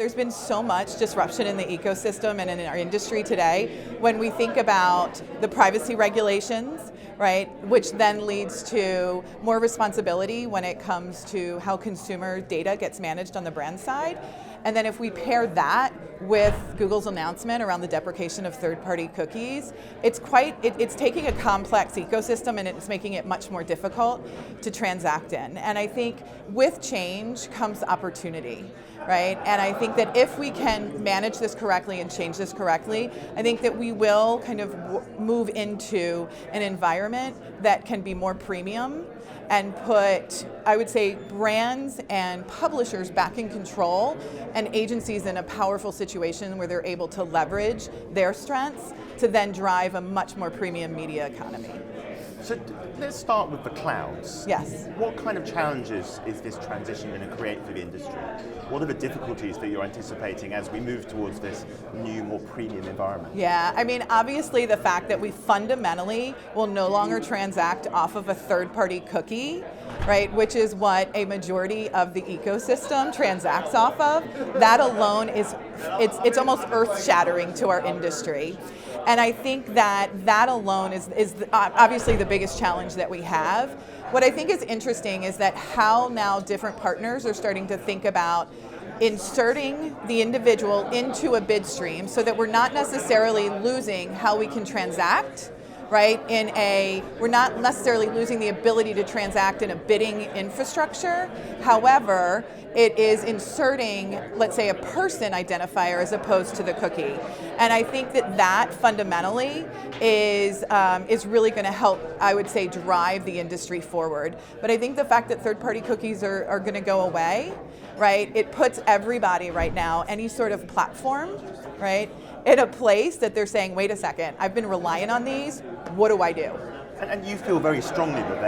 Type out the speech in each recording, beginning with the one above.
There's been so much disruption in the ecosystem and in our industry today when we think about the privacy regulations, right, which then leads to more responsibility when it comes to how consumer data gets managed on the brand side. And then if we pair that with Google's announcement around the deprecation of third-party cookies, it's taking a complex ecosystem and it's making it much more difficult to transact in. And I think with change comes opportunity, right? And I think that if we can manage this correctly and change this correctly, I think that we will kind of move into an environment that can be more premium and put, I would say, brands and publishers back in control and agencies in a powerful situation where they're able to leverage their strengths to then drive a much more premium media economy. So let's start with the clouds. Yes. What kind of challenges is this transition going to create for the industry? What are the difficulties that you're anticipating as we move towards this new, more premium environment? Yeah, I mean, obviously the fact that we fundamentally will no longer transact off of a third-party cookie, right, which is what a majority of the ecosystem transacts off of, that alone it's almost earth-shattering to our industry. And I think that alone is obviously the biggest challenge that we have. What I think is interesting is that how now different partners are starting to think about inserting the individual into a bid stream so that we're not necessarily losing how we can transact, right? We're not necessarily losing the ability to transact in a bidding infrastructure. However, it is inserting, let's say, a person identifier as opposed to the cookie. And I think that fundamentally is really going to help, I would say, drive the industry forward. But I think the fact that third-party cookies are going to go away, right? It puts everybody right now, any sort of platform, right, in a place that they're saying, wait a second, I've been relying on these, what do I do? And you feel very strongly that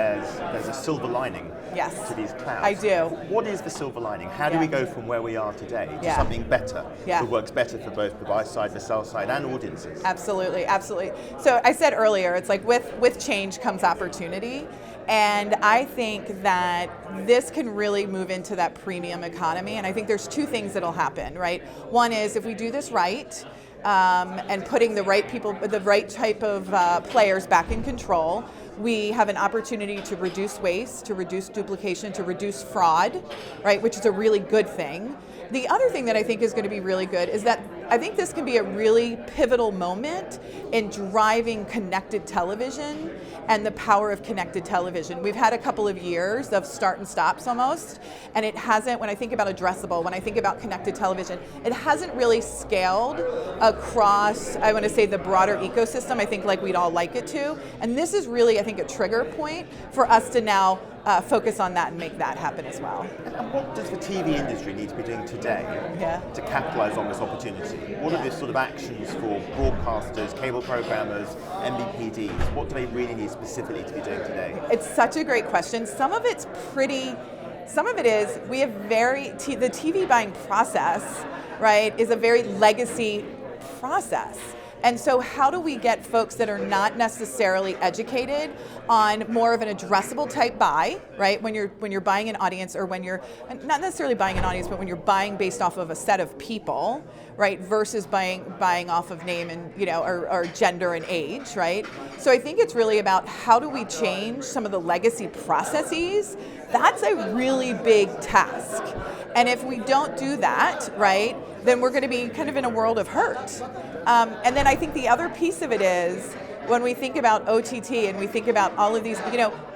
there's a silver lining to these clouds. I do. What is the silver lining? How do we go from where we are today to something better that works better for both the buy side, the sell side, and audiences? Absolutely, absolutely. So I said earlier, it's like with change comes opportunity. And I think that this can really move into that premium economy. And I think there's two things that'll happen, right? One is if we do this right, and putting the right people, the right type of players back in control, we have an opportunity to reduce waste, to reduce duplication, to reduce fraud, right, which is a really good thing. The other thing that I think is going to be really good is that I think this can be a really pivotal moment in driving connected television and the power of connected television. We've had a couple of years of start and stops almost, and it hasn't, when I think about addressable, when I think about connected television, it hasn't really scaled across, I want to say, the broader ecosystem, I think, like we'd all like it to. And this is really, I think, a trigger point for us to now focus on that and make that happen as well. And what does the TV industry need to be doing today to capitalize on this opportunity? What are the sort of actions for broadcasters, cable programmers, MVPDs? What do they really need specifically to be doing today? It's such a great question. Some of it is, we have the TV buying process, right, is a very legacy process. And so how do we get folks that are not necessarily educated on more of an addressable type buy, right? When you're buying an audience, or when you're not necessarily buying an audience, but when you're buying based off of a set of people, right? Versus buying off of name and, or gender and age, right? So I think it's really about how do we change some of the legacy processes. That's a really big task. And if we don't do that, right, then we're going to be kind of in a world of hurt. And then I think the other piece of it is when we think about OTT and we think about all of these,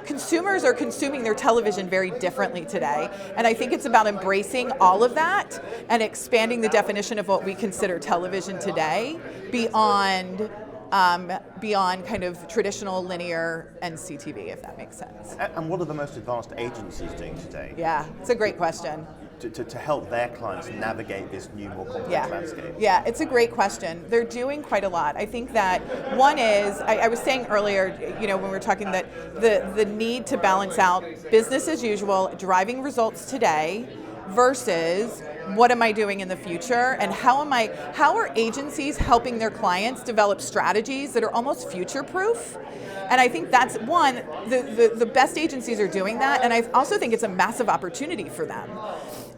consumers are consuming their television very differently today. And I think it's about embracing all of that and expanding the definition of what we consider television today beyond kind of traditional linear and CTV, if that makes sense. And what are the most advanced agencies doing today? Yeah, it's a great question. To help their clients navigate this new, more complex landscape? Yeah, it's a great question. They're doing quite a lot. I think that one is, I was saying earlier, when we were talking that the need to balance out business as usual, driving results today, versus what am I doing in the future, and how are agencies helping their clients develop strategies that are almost future-proof? And I think that's one, the best agencies are doing that, and I also think it's a massive opportunity for them.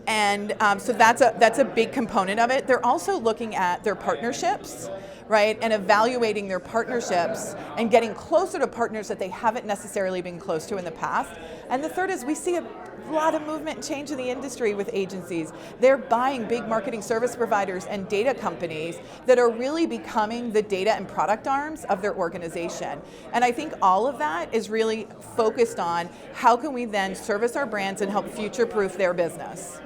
And so that's a big component of it. They're also looking at their partnerships, right, and evaluating their partnerships and getting closer to partners that they haven't necessarily been close to in the past. And the third is we see a lot of movement and change in the industry with agencies. They're buying big marketing service providers and data companies that are really becoming the data and product arms of their organization. And I think all of that is really focused on how can we then service our brands and help future-proof their business.